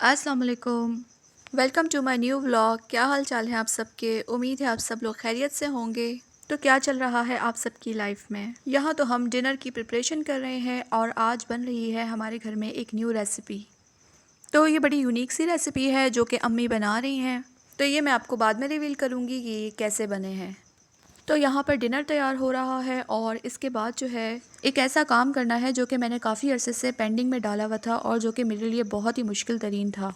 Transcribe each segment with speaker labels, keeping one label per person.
Speaker 1: अस्सलाम वालेकुम। Welcome to my new vlog. क्या हाल चाल है आप सबके? उम्मीद है आप सब लोग खैरियत से होंगे। तो क्या चल रहा है आप सबकी लाइफ में? यहाँ तो हम डिनर की प्रिपरेशन कर रहे हैं और आज बन रही है हमारे घर में एक न्यू रेसिपी। तो ये बड़ी यूनिक सी रेसिपी है जो कि अम्मी बना रही हैं। तो ये मैं आपको बाद में रिवील करूँगी कि ये कैसे बने हैं। तो यहाँ पर डिनर तैयार हो रहा है और इसके बाद जो है एक ऐसा काम करना है जो कि मैंने काफ़ी अरसे से पेंडिंग में डाला हुआ था और जो कि मेरे लिए बहुत ही मुश्किल तरीन था,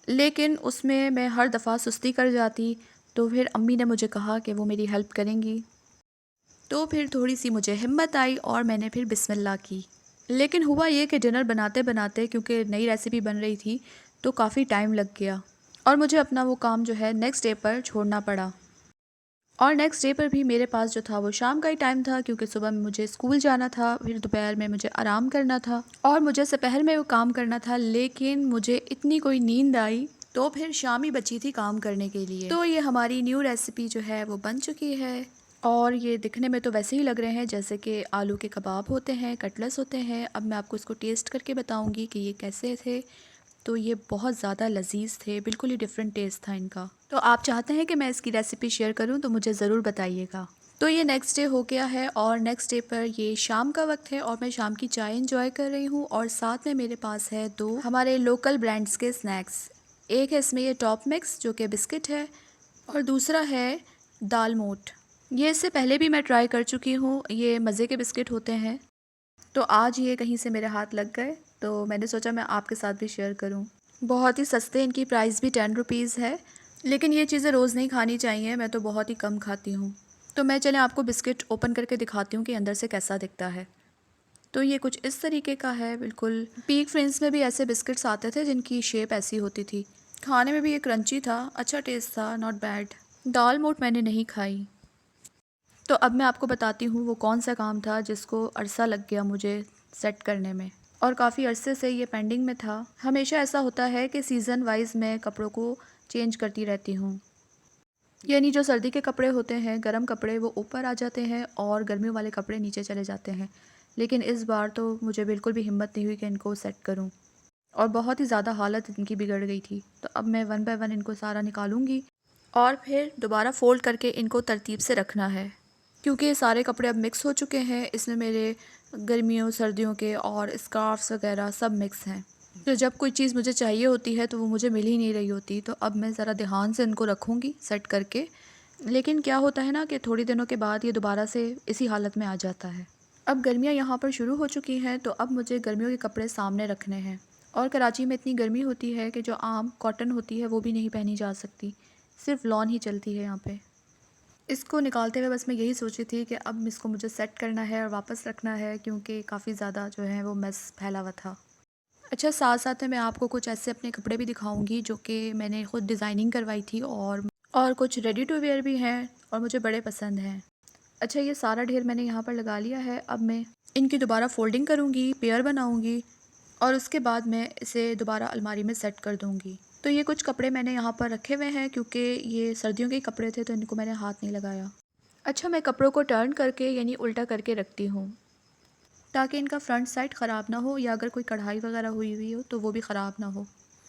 Speaker 1: लेकिन उसमें मैं हर दफ़ा सुस्ती कर जाती। तो फिर अम्मी ने मुझे कहा कि वो मेरी हेल्प करेंगी। तो फिर थोड़ी सी मुझे हिम्मत आई और मैंने फिर बिस्मिल्लाह की। लेकिन हुआ ये कि डिनर बनाते बनाते, क्योंकि नई रेसिपी बन रही थी, तो काफ़ी टाइम लग गया और मुझे अपना वो काम जो है नेक्स्ट डे पर छोड़ना पड़ा। और नेक्स्ट डे पर भी मेरे पास जो था वो शाम का ही टाइम था, क्योंकि सुबह में मुझे स्कूल जाना था, फिर दोपहर में मुझे आराम करना था और मुझे दोपहर में वो काम करना था। लेकिन मुझे इतनी कोई नींद आई तो फिर शाम ही बची थी काम करने के लिए। तो ये हमारी न्यू रेसिपी जो है वो बन चुकी है और ये दिखने में तो वैसे ही लग रहे हैं जैसे कि आलू के कबाब होते हैं, कटलेट्स होते हैं। अब मैं आपको इसको टेस्ट करके बताऊंगी कि ये कैसे थे। तो ये बहुत ज़्यादा लजीज थे, बिल्कुल ही डिफरेंट टेस्ट था इनका। तो आप चाहते हैं कि मैं इसकी रेसिपी शेयर करूं तो मुझे ज़रूर बताइएगा। तो ये नेक्स्ट डे हो गया है और नेक्स्ट डे पर ये शाम का वक्त है और मैं शाम की चाय इंजॉय कर रही हूँ और साथ में मेरे पास है दो हमारे लोकल ब्रांड्स के स्नैक्स। एक है इसमें ये टॉप मिक्स जो कि बिस्किट है और दूसरा है दाल मोट। ये इससे पहले भी मैं ट्राई कर चुकी हूँ, ये मज़े के बिस्किट होते हैं। तो आज ये कहीं से मेरे हाथ लग गए तो मैंने सोचा मैं आपके साथ भी शेयर करूं। बहुत ही सस्ते, इनकी प्राइस भी 10 रुपीज़ है। लेकिन ये चीज़ें रोज़ नहीं खानी चाहिए, मैं तो बहुत ही कम खाती हूँ। तो मैं चले आपको बिस्किट ओपन करके दिखाती हूँ कि अंदर से कैसा दिखता है। तो ये कुछ इस तरीके का है बिल्कुल। पीक फ्रेंड्स में भी ऐसे बिस्किट्स आते थे जिनकी शेप ऐसी होती थी। खाने में भी ये क्रंची था, अच्छा टेस्ट था, नॉट बैड। दाल मोट मैंने नहीं खाई। तो अब मैं आपको बताती हूँ वो कौन सा काम था जिसको अरसा लग गया मुझे सेट करने में और काफ़ी अरसे से ये पेंडिंग में था। हमेशा ऐसा होता है कि सीज़न वाइज मैं कपड़ों को चेंज करती रहती हूँ, यानी जो सर्दी के कपड़े होते हैं, गर्म कपड़े, वो ऊपर आ जाते हैं और गर्मियों वाले कपड़े नीचे चले जाते हैं। लेकिन इस बार तो मुझे बिल्कुल भी हिम्मत नहीं हुई कि इनको सेट करूँ और बहुत ही ज़्यादा हालत इनकी बिगड़ गई थी। तो अब मैं वन बाय वन इनको सारा निकालूंगी और फिर दोबारा फ़ोल्ड करके इनको तरतीब से रखना है, क्योंकि ये सारे कपड़े अब मिक्स हो चुके हैं। इसमें मेरे गर्मियों सर्दियों के और स्कार्फ्स वगैरह सब मिक्स हैं। तो जब कोई चीज़ मुझे चाहिए होती है तो वो मुझे मिल ही नहीं रही होती। तो अब मैं ज़रा ध्यान से इनको रखूँगी सेट करके। लेकिन क्या होता है ना कि थोड़ी दिनों के बाद ये दोबारा से इसी हालत में आ जाता है। अब गर्मियाँ यहाँ पर शुरू हो चुकी हैं तो अब मुझे गर्मियों के कपड़े सामने रखने हैं। और कराची में इतनी गर्मी होती है कि जो आम कॉटन होती है वो भी नहीं पहनी जा सकती, सिर्फ लॉन ही चलती है यहाँ पे। इसको निकालते हुए बस मैं यही सोची थी कि अब इसको मुझे सेट करना है और वापस रखना है, क्योंकि काफ़ी ज़्यादा जो है वो मेस फैला हुआ था। अच्छा, साथ साथ में मैं आपको कुछ ऐसे अपने कपड़े भी दिखाऊंगी जो कि मैंने खुद डिज़ाइनिंग करवाई थी और कुछ रेडी टू वेयर भी हैं और मुझे बड़े पसंद हैं। अच्छा, ये सारा ढेर मैंने यहाँ पर लगा लिया है। अब मैं इनकी दोबारा फोल्डिंग करूँगी, पेयर बनाऊँगी और उसके बाद मैं इसे दोबारा अलमारी में सेट कर दूँगी। तो ये कुछ कपड़े मैंने यहाँ पर रखे हुए हैं क्योंकि ये सर्दियों के ही कपड़े थे तो इनको मैंने हाथ नहीं लगाया। अच्छा, मैं कपड़ों को टर्न करके यानी उल्टा करके रखती हूँ ताकि इनका फ्रंट साइड ख़राब ना हो, या अगर कोई कढ़ाई वगैरह हुई हुई हो तो वो भी ख़राब ना हो।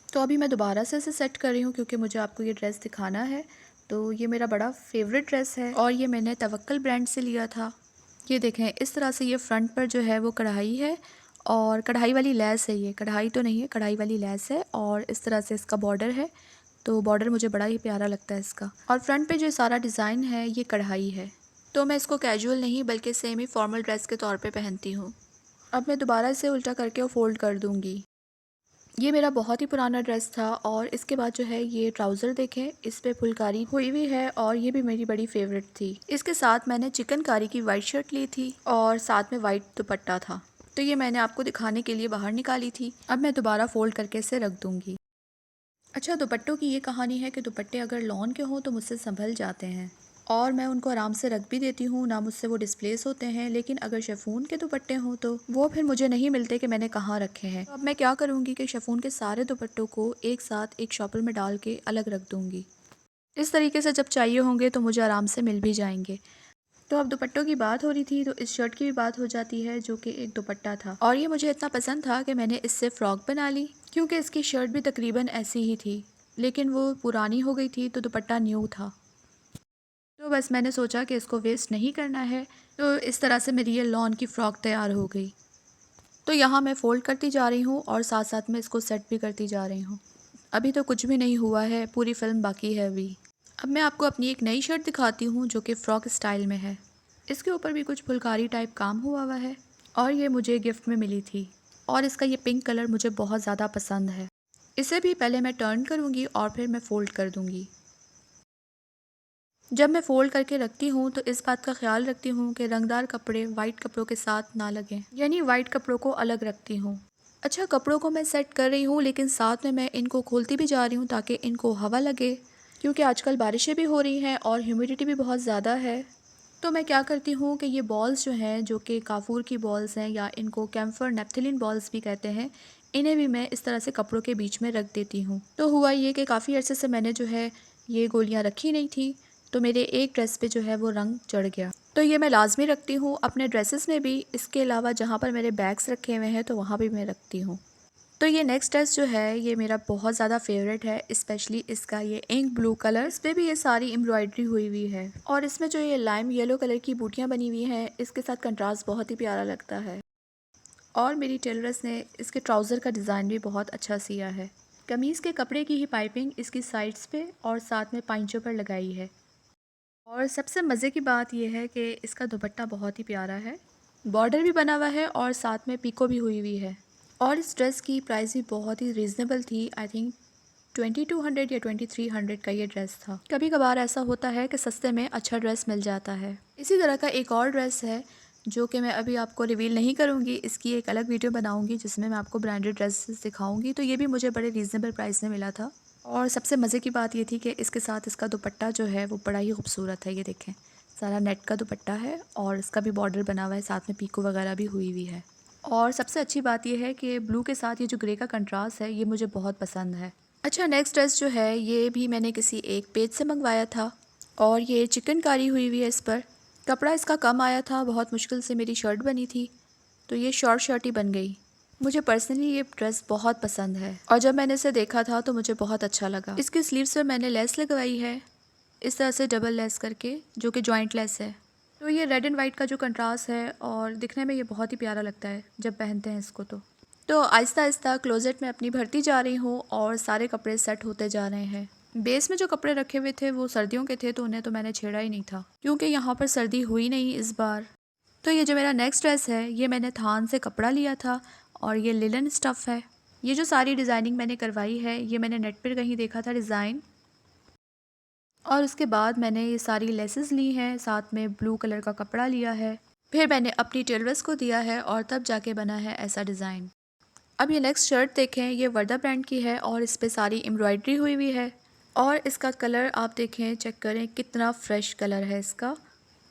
Speaker 1: तो अभी मैं दोबारा से इसे सेट कर रही हूँ क्योंकि मुझे आपको ये ड्रेस दिखाना है। तो ये मेरा बड़ा फेवरेट ड्रेस है और ये मैंने तवक्कल ब्रांड से लिया था। ये देखें, इस तरह से ये फ्रंट पर जो है वो कढ़ाई है और कढ़ाई वाली लैस है। ये कढ़ाई तो नहीं है, कढ़ाई वाली लैस है और इस तरह से इसका बॉर्डर है। तो बॉर्डर मुझे बड़ा ही प्यारा लगता है इसका। और फ्रंट पे जो सारा डिज़ाइन है ये कढ़ाई है। तो मैं इसको कैजुअल नहीं बल्कि सेमी फॉर्मल ड्रेस के तौर पे पहनती हूँ। अब मैं दोबारा इसे उल्टा करके और फोल्ड कर दूँगी। ये मेरा बहुत ही पुराना ड्रेस था और इसके बाद जो है ये ट्राउज़र देखें, इस पे फुलकारी हुई हुई है और ये भी मेरी बड़ी फेवरेट थी। इसके साथ मैंने चिकनकारी की वाइट शर्ट ली थी और साथ में वाइट दुपट्टा था। तो ये मैंने आपको दिखाने के लिए बाहर निकाली थी। अब मैं दोबारा फोल्ड करके इसे रख दूँगी। अच्छा, दुपट्टों की ये कहानी है कि दुपट्टे अगर लॉन के हों तो मुझसे संभल जाते हैं और मैं उनको आराम से रख भी देती हूँ, ना मुझसे वो डिस्प्लेस होते हैं। लेकिन अगर शिफॉन के दुपट्टे हों तो वो फिर मुझे नहीं मिलते कि मैंने कहाँ रखे हैं। तो अब मैं क्या करूँगी कि शिफॉन के सारे दुपट्टों को एक साथ एक शॉपर में डाल के अलग रख दूँगी। इस तरीके से जब चाहिए होंगे तो मुझे आराम से मिल भी जाएंगे। तो अब दुपट्टों की बात हो रही थी तो इस शर्ट की भी बात हो जाती है जो कि एक दुपट्टा था और ये मुझे इतना पसंद था कि मैंने इससे फ़्रॉक बना ली क्योंकि इसकी शर्ट भी तकरीबन ऐसी ही थी, लेकिन वो पुरानी हो गई थी तो दुपट्टा न्यू था। तो बस मैंने सोचा कि इसको वेस्ट नहीं करना है, तो इस तरह से मेरी ये लॉन की फ़्रॉक तैयार हो गई। तो यहाँ मैं फ़ोल्ड करती जा रही हूँ और साथ साथ में इसको सेट भी करती जा रही हूँ। अभी तो कुछ भी नहीं हुआ है, पूरी फ़िल्म बाकी है अभी। अब मैं आपको अपनी एक नई शर्ट दिखाती हूँ जो कि फ़्रॉक स्टाइल में है। इसके ऊपर भी कुछ फुलकारी टाइप काम हुआ है और ये मुझे गिफ्ट में मिली थी और इसका ये पिंक कलर मुझे बहुत ज़्यादा पसंद है। इसे भी पहले मैं टर्न करूँगी और फिर मैं फ़ोल्ड कर दूँगी। जब मैं फ़ोल्ड करके रखती हूँ तो इस बात का ख्याल रखती हूँ कि रंगदार कपड़े वाइट कपड़ों के साथ ना लगें, यानी वाइट कपड़ों को अलग रखती हूँ। अच्छा, कपड़ों को मैं सेट कर रही हूँ लेकिन साथ में मैं इनको खोलती भी जा रही हूँ ताकि इनको हवा लगे, क्योंकि आजकल बारिशें भी हो रही हैं और ह्यूमिडिटी भी बहुत ज़्यादा है। तो मैं क्या करती हूँ कि ये बॉल्स जो हैं, जो कि काफूर की बॉल्स हैं या इनको कैम्फर नेप्थलीन बॉल्स भी कहते हैं, इन्हें भी मैं इस तरह से कपड़ों के बीच में रख देती हूँ। तो हुआ ये कि काफ़ी अरसे से मैंने जो है ये गोलियाँ रखी नहीं थी, तो मेरे एक ड्रेस पे जो है वो रंग चढ़ गया। तो ये मैं लाजमी रखती हूँ अपने ड्रेसेस में भी, इसके अलावा जहाँ पर मेरे बैग्स रखे हुए हैं तो वहाँ भी मैं रखती हूँ। तो ये नेक्स्ट ड्रेस जो है ये मेरा बहुत ज़्यादा फेवरेट है, स्पेशली इसका ये इंक ब्लू कलर, इस पर भी ये सारी एम्ब्रॉयडरी हुई हुई है और इसमें जो ये लाइम येलो कलर की बूटियाँ बनी हुई हैं, इसके साथ कंट्रास्ट बहुत ही प्यारा लगता है। और मेरी टेलर्स ने इसके ट्राउज़र का डिज़ाइन भी बहुत अच्छा सिया है। कमीज़ के कपड़े की ही पाइपिंग इसकी साइड्स पे और साथ में पाइंचों पर लगाई है। और सबसे मज़े की बात यह है कि इसका दुपट्टा बहुत ही प्यारा है, बॉर्डर भी बना हुआ है और साथ में पीको भी हुई हुई है। और इस ड्रेस की प्राइस भी बहुत ही रीज़नेबल थी। आई थिंक 2200 या 2300 का ये ड्रेस था। कभी कभार ऐसा होता है कि सस्ते में अच्छा ड्रेस मिल जाता है। इसी तरह का एक और ड्रेस है जो कि मैं अभी आपको रिवील नहीं करूँगी, इसकी एक अलग वीडियो बनाऊँगी जिसमें मैं आपको ब्रांडेड ड्रेसेस दिखाऊँगी। तो ये भी मुझे बड़े रीज़नेबल प्राइस में मिला था और सबसे मज़े की बात ये थी कि इसके साथ इसका दुपट्टा जो है वो बड़ा ही खूबसूरत है। ये देखें, सारा नेट का दुपट्टा है और इसका भी बॉर्डर बना हुआ है, साथ में पीको वगैरह भी हुई हुई है। और सबसे अच्छी बात यह है कि ब्लू के साथ ये जो ग्रे का कंट्रास्ट है ये मुझे बहुत पसंद है। अच्छा, नेक्स्ट ड्रेस जो है ये भी मैंने किसी एक पेज से मंगवाया था और ये चिकनकारी हुई हुई है इस पर। कपड़ा इसका कम आया था, बहुत मुश्किल से मेरी शर्ट बनी थी, तो ये शॉर्ट शर्ट ही बन गई। मुझे पर्सनली ये ड्रेस बहुत पसंद है और जब मैंने इसे देखा था तो मुझे बहुत अच्छा लगा। इसकी स्लीव्स पर मैंने लेस लगवाई है इस तरह से डबल लेस करके, जो कि जॉइंट लेस है। तो ये रेड एंड वाइट का जो कंट्रास्ट है और दिखने में ये बहुत ही प्यारा लगता है जब पहनते हैं इसको। तो आहिस्ता आहिस्ता क्लोजेट में अपनी भरती जा रही हूँ और सारे कपड़े सेट होते जा रहे हैं। बेस में जो कपड़े रखे हुए थे वो सर्दियों के थे तो उन्हें तो मैंने छेड़ा ही नहीं था, क्योंकि यहाँ पर सर्दी हुई नहीं इस बार। तो ये जो मेरा नेक्स्ट ड्रेस है ये मैंने थान से कपड़ा लिया था और ये लिलन स्टफ़ है। ये जो सारी डिज़ाइनिंग मैंने करवाई है ये मैंने नेट पर कहीं देखा था डिज़ाइन, और उसके बाद मैंने ये सारी लेसेस ली हैं, साथ में ब्लू कलर का कपड़ा लिया है, फिर मैंने अपनी टेलर्स को दिया है और तब जाके बना है ऐसा डिज़ाइन। अब ये नेक्स्ट शर्ट देखें, ये वर्दा ब्रांड की है और इस पर सारी एम्ब्रॉयडरी हुई हुई है और इसका कलर आप देखें, चेक करें कितना फ्रेश कलर है इसका।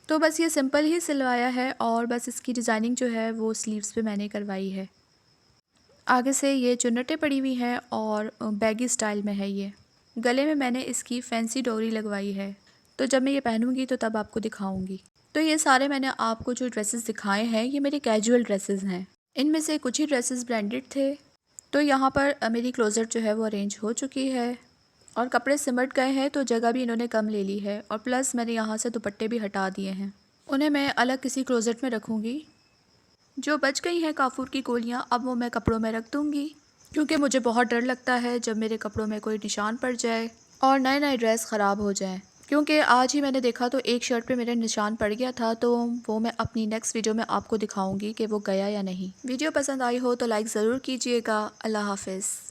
Speaker 1: तो बस ये सिंपल ही सिलवाया है और बस इसकी डिज़ाइनिंग जो है वो स्लीव्स पे मैंने करवाई है। आगे से ये चुन्नटें पड़ी हुई हैं और बैगी स्टाइल में है ये। गले में मैंने इसकी फैंसी डोरी लगवाई है, तो जब मैं ये पहनूंगी तो तब आपको दिखाऊंगी। तो ये सारे मैंने आपको जो ड्रेसेस दिखाए हैं ये मेरे कैजुअल ड्रेसेस हैं। इनमें से कुछ ही ड्रेसेस ब्रांडेड थे। तो यहाँ पर मेरी क्लोज़ेट जो है वो अरेंज हो चुकी है और कपड़े सिमट गए हैं, तो जगह भी इन्होंने कम ले ली है और प्लस मैंने यहाँ से दुपट्टे भी हटा दिए हैं। उन्हें मैं अलग किसी क्लोज़ेट में रखूँगी। जो बच गई हैं काफूर की गोलियाँ अब वो मैं कपड़ों में रख दूँगी, क्योंकि मुझे बहुत डर लगता है जब मेरे कपड़ों में कोई निशान पड़ जाए और नए नए ड्रेस ख़राब हो जाए। क्योंकि आज ही मैंने देखा तो एक शर्ट पे मेरे निशान पड़ गया था, तो वो मैं अपनी नेक्स्ट वीडियो में आपको दिखाऊंगी कि वो गया या नहीं। वीडियो पसंद आई हो तो लाइक ज़रूर कीजिएगा। अल्लाह हाफिज़।